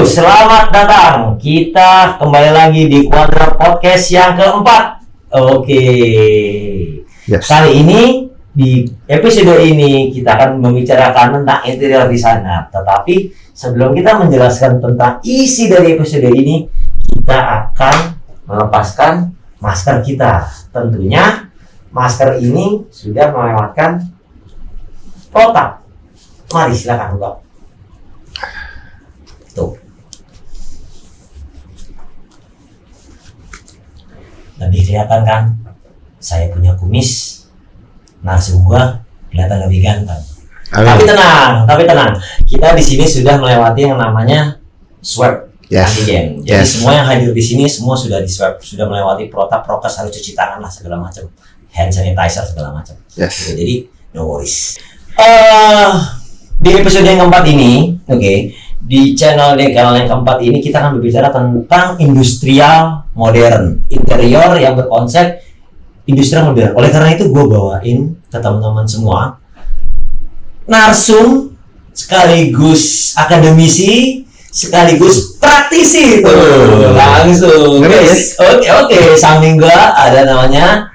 selamat datang. Kita kembali lagi di Quadra Podcast yang keempat. Oke. Yes. Kali ini di episode ini kita akan membicarakan tentang interior designer. Tetapi sebelum kita menjelaskan tentang isi dari episode ini, kita akan melepaskan masker kita. Tentunya masker ini sudah melewatkan protap. Mari silakan buka. Tuh. Lebih kelihatan kan? Saya punya kumis. Narsum gua kelihatan lebih ganteng. Tapi tenang. Kita di sini sudah melewati yang namanya swab antigen. Jadi semua yang hadir di sini semua sudah di swab, sudah melewati protap, prokes, harus cuci tangan lah segala macam, hand sanitizer segala macam. Yes. Jadi no worries. Di episode yang keempat ini, di channel yang keempat ini kita akan berbicara tentang industrial modern, interior yang berkonsep industrial modern. Oleh karena itu gue bawain ke teman-teman semua narsum sekaligus akademisi sekaligus praktisi itu langsung. Oke. Samping gue ada namanya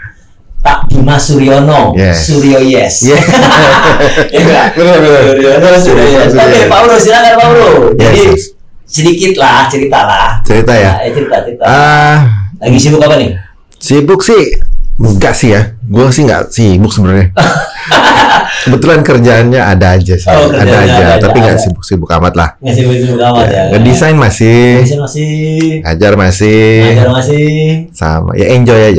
Pak Dimas Suryono, Suryo Yes. Benar. Oke, Pak Bro, silakan Pak Bro. Jadi sedikit lah cerita ya. Cerita. Lagi sibuk apa nih? Sibuk sih enggak sih ya. Gue sih enggak sibuk sebenarnya. Kebetulan kerjaannya ada aja sih. Tapi nggak sibuk-sibuk amat lah. Nggak sibuk-sibuk amat ya. Ngedesain masih. Ngajar masih. Sama. Ya enjoy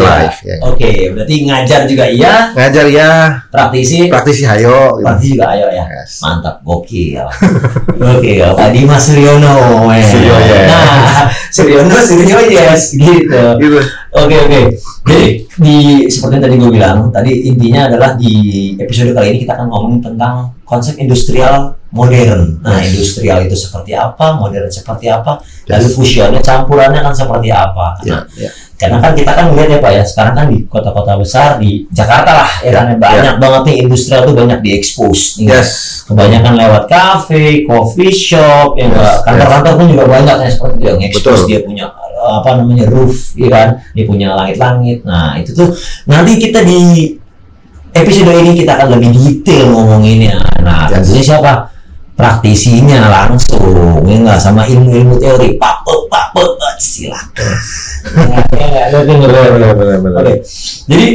life. Ya. Oke, berarti ngajar juga iya. Ngajar ya. Praktisi hayo. Praktisi juga ayo ya. Yes. Mantap, gokil. Oke, Pak Dimas Suryono. Nah, Suryo Yes gitu. Oke. Jadi seperti yang tadi gue bilang, tadi intinya adalah di episode kali ini kita akan ngomongin tentang konsep industrial modern. Nah, industrial itu seperti apa, modern seperti apa, lalu fusionnya, campurannya kan seperti apa. Karena kan kita kan melihat ya Pak ya, sekarang kan di kota-kota besar, di Jakarta lah, banyak banget nih industrial tuh banyak diekspos. Kebanyakan lewat cafe, coffee shop, kantor-kantor pun juga banyak yang seperti itu, yang ekspos dia punya roof, ya kan, dia punya langit-langit. Nah itu tuh nanti kita di episode ini kita akan lebih detail ngomonginnya. Nah tentunya siapa? Praktisinya langsung, ya nggak, sama ilmu teori. Pak, silakan. Oke. Jadi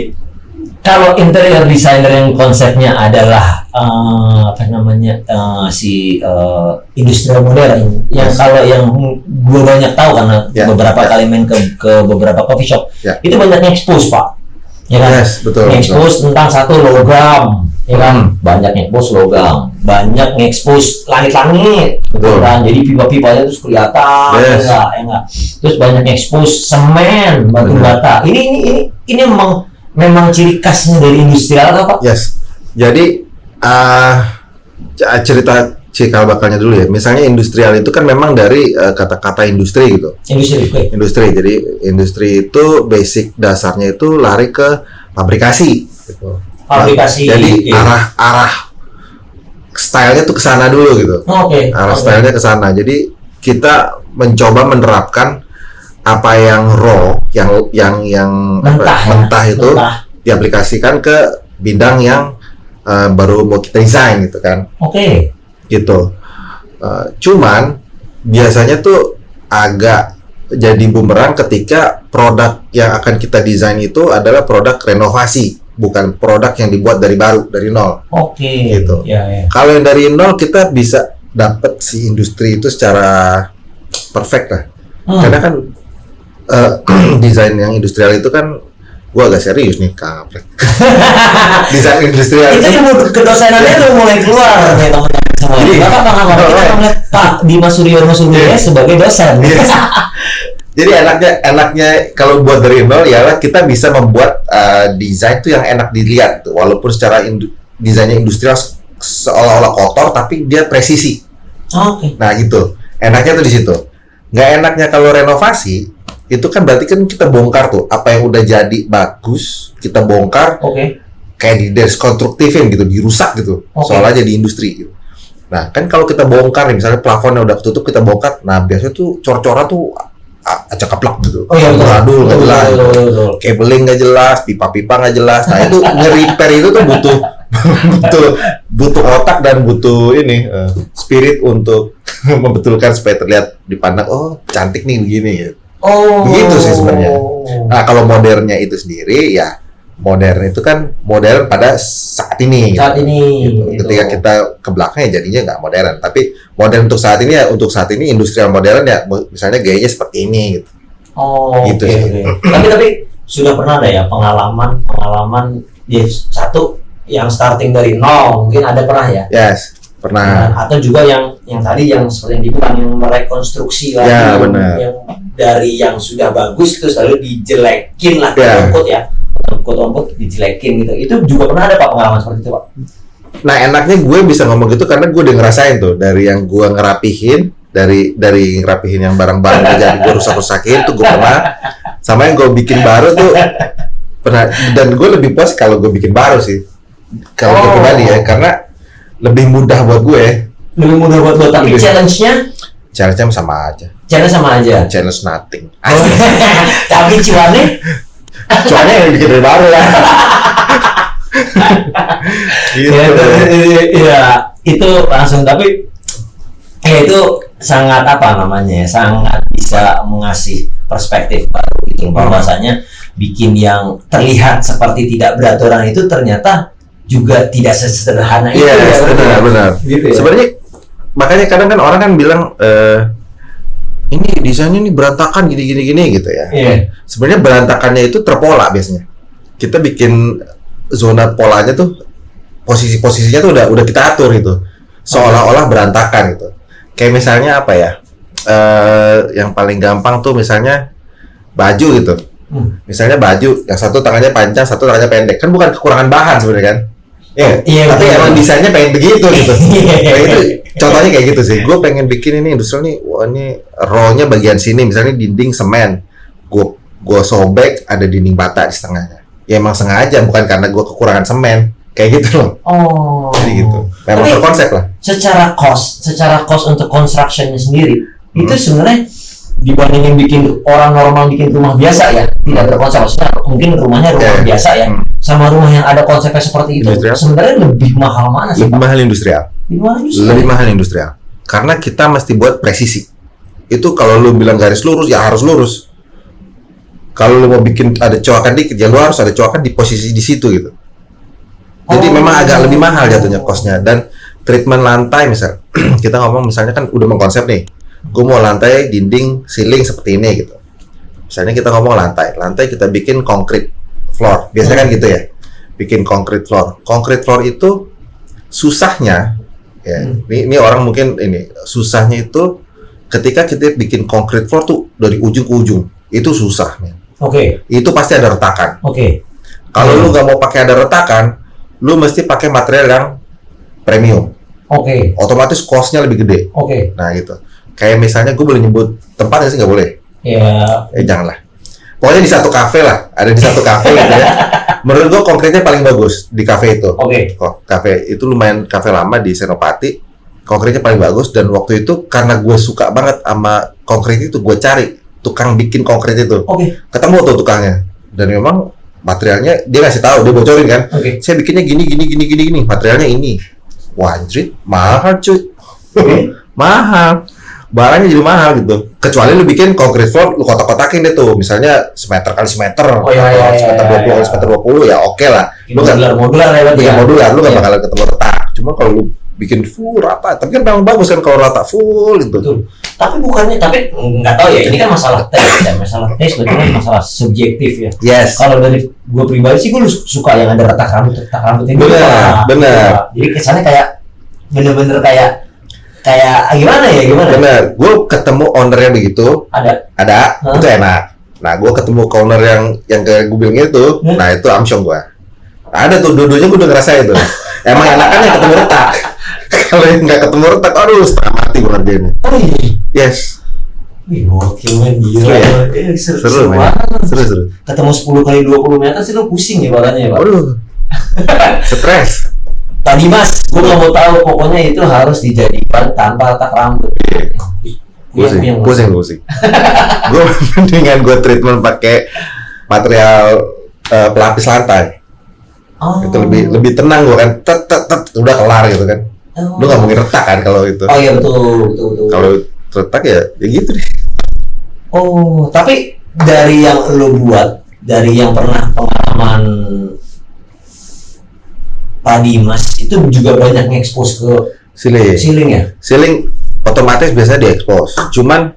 kalau interior designer yang konsepnya adalah industrial modern, yang kalau yang gue banyak tahu karena beberapa kali main ke beberapa coffee shop, itu banyak expose Pak, ya kan? Betul. Expose tentang satu logam, ya kan? Banyak expose logam, banyak expose langit-langit, betul kan? Jadi pipa-pipanya terus kelihatan, enggak. Terus banyak expose semen, batu bata. Ini memang ciri khasnya dari industrial atau Pak? Jadi cerita cikal bakalnya dulu ya. Misalnya industrial itu kan memang dari kata-kata industri gitu. Industri. Jadi industri itu basic dasarnya itu lari ke fabrikasi gitu. Jadi arah stylenya tuh ke sana dulu gitu. Stylenya ke sana. Jadi kita mencoba menerapkan apa yang raw, yang mentah itu diaplikasikan ke bidang yang baru mau kita desain gitu kan. Gitu. Cuman biasanya tuh agak jadi bumerang ketika produk yang akan kita desain itu adalah produk renovasi, bukan produk yang dibuat dari baru, dari nol. Gitu. Kalau yang dari nol kita bisa dapat si industri itu secara perfect lah. Karena kan desain yang industrial itu kan, gua agak serius nih, kampret. Desain industrial itu kedosenannya tuh mulai keluar nih teman-teman. Jadi kita melihat Pak Dimas Suryono sebagai dosen. Jadi enaknya kalau buat dari nol ya kita bisa membuat desain tuh yang enak dilihat tuh, walaupun secara desainnya industrial seolah-olah kotor tapi dia presisi. Nah gitu. Enaknya tuh di situ. Nggak enaknya kalau renovasi itu kan berarti kan kita bongkar tuh apa yang udah jadi bagus, kita bongkar. Kayak di deskonstruktifin gitu, dirusak gitu. Soalnya jadi industri gitu. Nah, kan kalau kita bongkar nih, misalnya plafonnya udah ketutup, kita bongkar, nah biasanya tuh cor-coran tuh acak kaplak gitu. Oh iya, betul. Nggak jelas. Cabling nggak jelas, pipa-pipa nggak jelas. Nah itu nge-repair itu tuh butuh otak dan butuh spirit untuk membetulkan supaya terlihat dipandang, oh cantik nih begini gitu. Begitu sih sebenarnya. Nah kalau modernnya itu sendiri ya, modern itu kan modern pada saat ini. Saat ini. Gitu. Ketika kita ke belakang ya jadinya nggak modern. Tapi modern untuk saat ini ya, untuk saat ini industrial modern ya, misalnya gayanya seperti ini gitu. Gitu sih. Tapi sudah pernah ada ya pengalaman di satu yang starting dari nol, mungkin ada pernah ya? Yes, pernah. Atau juga yang tadi yang seperti yang dibilang, yang merekonstruksi lagi, ya, yang dari yang sudah bagus terus lalu dijelekin lah, quote-unquote dijelekin gitu. Itu juga pernah ada Pak pengalaman seperti itu Pak? Nah enaknya gue bisa ngomong gitu karena gue udah ngerasain tuh, dari yang gue ngerapihin, dari ngerapihin yang barang-barang jadi gue rusak-rusakin tuh gue pernah, sama yang gue bikin baru tuh pernah. Dan gue lebih puas kalau gue bikin baru sih, kalau gue pribadi ya, karena lebih mudah buat gue. Lebih mudah buat lo, tapi challenge-nya sama aja. Challenge nothing. Tapi cuannya yang bikin dari baru lah. Gitu. Ya, itu langsung, tapi itu sangat sangat bisa mengasih perspektif baru gitu, bahwasanya bikin yang terlihat seperti tidak beraturan itu ternyata juga tidak sesederhana itu. Iya, benar. Gitu ya? Sebenarnya makanya kadang kan orang kan bilang ini desainnya ini berantakan gini gitu ya. Sebenarnya berantakannya itu terpola biasanya. Kita bikin zona polanya tuh, posisinya tuh udah kita atur gitu, seolah-olah berantakan gitu. Kayak misalnya apa ya, yang paling gampang tuh misalnya baju gitu. Misalnya baju yang satu tangannya panjang, satu tangannya pendek, kan bukan kekurangan bahan sebenarnya kan. Tapi emang desainnya pengen begitu gitu. Nah, itu contohnya kayak gitu sih. Gue pengen bikin ini industri nih, wah ini rollnya bagian sini, misalnya dinding semen, gue sobek ada dinding bata di setengahnya. Ya emang sengaja, bukan karena gue kekurangan semen, kayak gitu loh. Jadi gitu. Memang berkonsep lah. Secara cost untuk constructionnya sendiri, itu sebenarnya dibandingin bikin orang normal bikin rumah biasa ya, tidak berkonsep, maksudnya mungkin rumahnya rumah biasa ya, sama rumah yang ada konsepnya seperti itu, sebenarnya lebih mahal mana sih? Lebih mahal industrial. Karena kita mesti buat presisi. Itu kalau lu bilang garis lurus ya harus lurus. Kalau lu mau bikin ada coakan dikit ya lu harus ada coakan di posisi di situ gitu. Jadi memang agak lebih mahal jatuhnya costnya. Dan treatment lantai misal kita ngomong misalnya kan udah mengkonsep nih, gue mau lantai dinding ceiling seperti ini gitu. Misalnya kita ngomong lantai kita bikin concrete floor, biasanya kan gitu ya, bikin concrete floor itu susahnya ya, ini orang mungkin ini susahnya itu ketika kita bikin concrete floor tuh dari ujung ke ujung itu susah men. Itu pasti ada retakan. Kalau lu nggak mau pakai ada retakan, lu mesti pakai material yang premium. Otomatis cost-nya lebih gede. Nah gitu. Kayak misalnya gue boleh nyebut tempatnya sih, nggak boleh? Janganlah. Pokoknya di satu kafe lah, ada di satu kafe gitu ya. Menurut gue konkretnya paling bagus di kafe itu. Kafe itu lumayan kafe lama di Senopati. Konkretnya paling bagus, dan waktu itu karena gue suka banget sama konkret itu, gue cari tukang bikin konkret itu. Ketemu tuh tukangnya, dan memang materialnya dia ngasih tahu, dia bocorin kan. Saya bikinnya gini, materialnya ini. Wah anjir, mahal cuy. Mahal. Barangnya jadi mahal gitu. Kecuali lu bikin concrete floor, lu kotak-kotakin deh tuh, misalnya semeter kali semeter, semeter 20 kali semeter 20 ya oke lah. Lu kan modular lu nggak bakalan ketemu retak. Cuma kalau lu bikin full rata, tapi kan memang bagus kan kalau rata full gitu. Betul. Tapi nggak tahu ya, ini kan masalah taste ya, berarti kan masalah subjektif ya. Kalau dari gue pribadi sih gue suka yang ada retak rambutnya. Benar. Jadi kesannya kayak bener-bener kayak gimana? Bener, gue ketemu ownernya begitu. Ada, itu enak. Nah, gue ketemu owner yang kayak gue bilang itu, nah itu amsyong gue. Ada tuh, dua-duanya gue udah ngerasain tuh. Emang enakan yang ketemu retak. Kalau yang nggak ketemu retak, aduh setengah mati gue ngerjainnya. Yes. Gokil men, gila. Seru. Ketemu 10 kali 20 meter sih lo pusing ya badannya ya Pak? Stres. Pak Dimas, gue nggak mau tahu, pokoknya itu harus dijadikan tanpa retak rambut. Pusing. Gue mendingan gue treatment pakai material pelapis lantai. Itu lebih tenang gue kan, udah kelar gitu kan. Lu nggak mungkin retak kan kalau itu. Oh iya betul. Kalau retak ya gitu deh. Oh, tapi dari yang lu buat, dari yang pernah pengalaman Pak Dimas itu juga banyak ngekspos ke ceiling ya? Ceiling otomatis biasanya diekspos. Cuman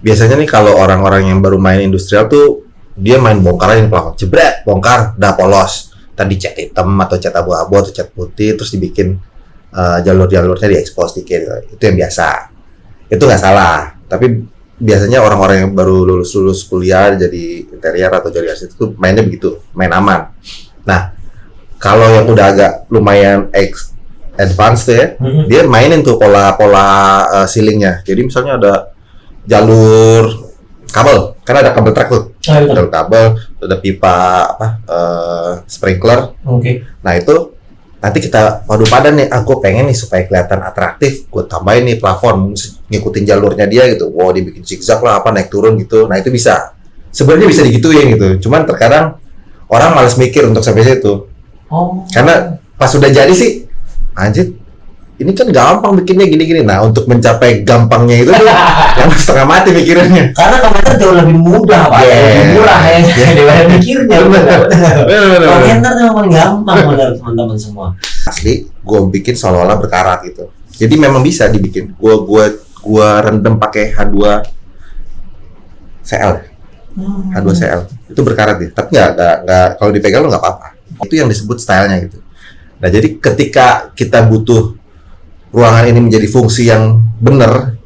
biasanya nih kalau orang-orang yang baru main industrial tuh dia main bongkar aja nih plafon, jebret, bongkar, udah polos. Tadi cat hitam atau cat abu-abu atau cat putih, terus dibikin jalur-jalurnya diekspos dikit. Itu yang biasa. Itu nggak salah. Tapi biasanya orang-orang yang baru lulus kuliah jadi interior atau jadi arsitek itu mainnya begitu, main aman. Nah, kalau yang udah agak lumayan advance ya, dia mainin tuh pola ceilingnya. Jadi misalnya ada jalur kabel, kan ada kabel truk tuh, jalur kabel, ada pipa sprinkler. Nah itu nanti kita padu padan nih, gue pengen nih supaya kelihatan atraktif, gue tambahin nih plafon, ngikutin jalurnya dia gitu. Wow, dibikin zigzag lah, naik turun gitu. Nah itu bisa, sebenarnya bisa digituin gitu. Cuman terkadang orang malas mikir untuk sampai situ. Karena pas sudah jadi sih, anjir, ini kan gampang bikinnya gini-gini. Nah untuk mencapai gampangnya itu tuh yang setengah mati mikirnya. Karena komentar jauh lebih mudah Pak, lebih murah ya daripada mikirnya. Komentar tuh memang gampang menurut teman-teman semua. Asli, gue bikin seolah-olah berkarat gitu. Jadi memang bisa dibikin. Gue rendam pakai H2CL. H2CL itu berkarat ya. Tapi nggak kalau dipegang lo nggak apa-apa. Itu yang disebut stylenya gitu. Nah jadi ketika kita butuh ruangan ini menjadi fungsi yang benar,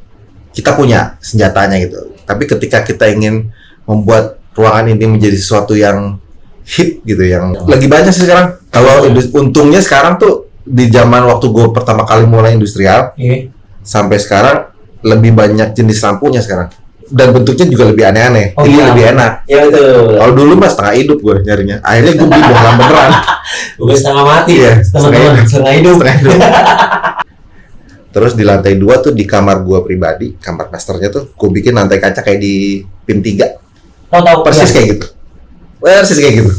kita punya senjatanya gitu. Tapi ketika kita ingin membuat ruangan ini menjadi sesuatu yang hip gitu, yang lagi banyak sih sekarang. Kalau untungnya sekarang tuh di zaman waktu gue pertama kali mulai industrial sampai sekarang lebih banyak jenis lampunya sekarang. Dan bentuknya juga lebih aneh-aneh, ini lebih enak. Ya betul. Kalau dulu mah setengah hidup gue nyarinya. Akhirnya gue beli bohlam beneran. Gue setengah mati ya, setengah hidup. Terus di lantai 2 tuh di kamar gue pribadi, kamar masternya tuh gue bikin lantai kaca kayak di PIM 3. Tahu persis kayak gitu. Persis kayak gitu.